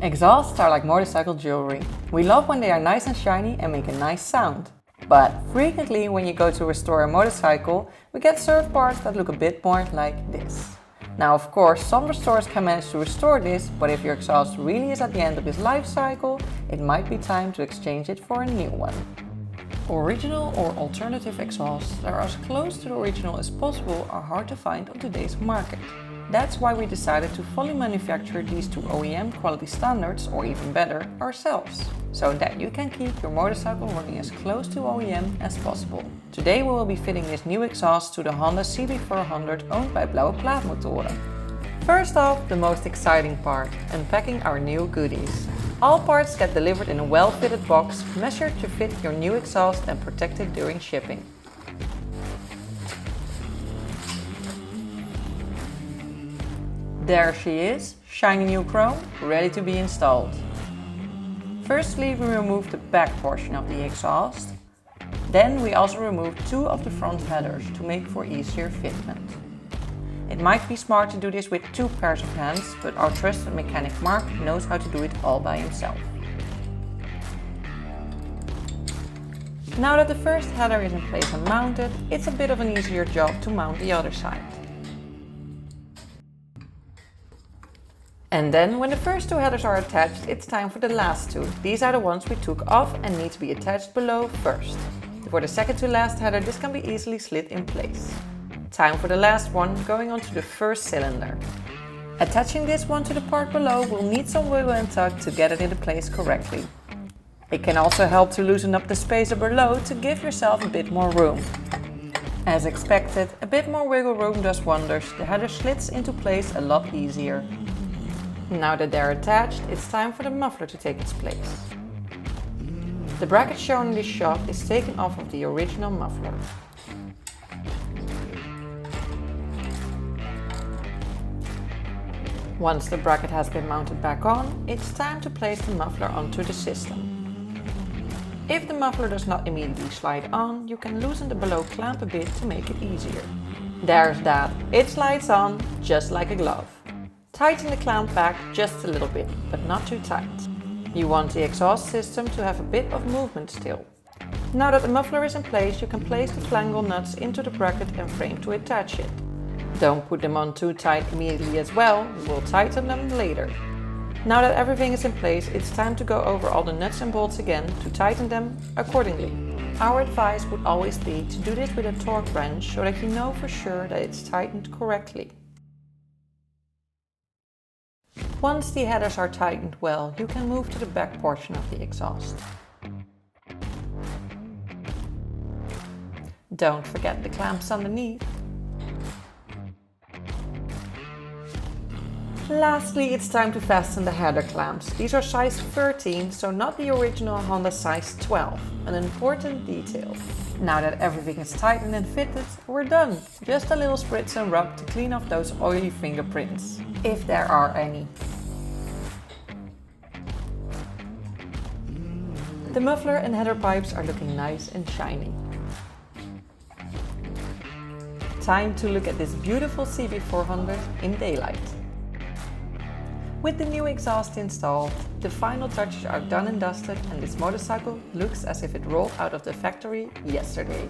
Exhausts are like motorcycle jewelry. We love when they are nice and shiny and make a nice sound. But frequently when you go to restore a motorcycle, we get served parts that look a bit more like this. Now of course some restorers can manage to restore this, but if your exhaust really is at the end of its life cycle, it might be time to exchange it for a new one. Original or alternative exhausts that are as close to the original as possible are hard to find on today's market. That's why we decided to fully manufacture these to OEM quality standards, or even better, ourselves, so that you can keep your motorcycle running as close to OEM as possible. Today we will be fitting this new exhaust to the Honda CB400 owned by Blauwe Plaatmotoren. First off, the most exciting part, unpacking our new goodies. All parts get delivered in a well-fitted box, measured to fit your new exhaust and protected during shipping. There she is, shiny new chrome, ready to be installed. Firstly, we remove the back portion of the exhaust. Then we also remove two of the front headers to make for easier fitment. It might be smart to do this with two pairs of hands, but our trusted mechanic Mark knows how to do it all by himself. Now that the first header is in place and mounted, it's a bit of an easier job to mount the other side. And then, when the first two headers are attached, it's time for the last two. These are the ones we took off and need to be attached below first. For the second to last header, this can be easily slid in place. Time for the last one, going onto the first cylinder. Attaching this one to the part below will need some wiggle and tug to get it into place correctly. It can also help to loosen up the spacer below to give yourself a bit more room. As expected, a bit more wiggle room does wonders. The header slides into place a lot easier. Now that they're attached, it's time for the muffler to take its place. The bracket shown in this shot is taken off of the original muffler. Once the bracket has been mounted back on, it's time to place the muffler onto the system. If the muffler does not immediately slide on, you can loosen the below clamp a bit to make it easier. There's that, it slides on just like a glove. Tighten the clamp back just a little bit, but not too tight. You want the exhaust system to have a bit of movement still. Now that the muffler is in place, you can place the flangle nuts into the bracket and frame to attach it. Don't put them on too tight immediately as well, we'll tighten them later. Now that everything is in place, it's time to go over all the nuts and bolts again to tighten them accordingly. Our advice would always be to do this with a torque wrench so that you know for sure that it's tightened correctly. Once the headers are tightened well, you can move to the back portion of the exhaust. Don't forget the clamps underneath. Lastly, it's time to fasten the header clamps. These are size 13, so not the original Honda size 12. An important detail. Now that everything is tightened and fitted, we're done. Just a little spritz and rub to clean off those oily fingerprints, if there are any. The muffler and header pipes are looking nice and shiny. Time to look at this beautiful CB400 in daylight. With the new exhaust installed, the final touches are done and dusted, and this motorcycle looks as if it rolled out of the factory yesterday.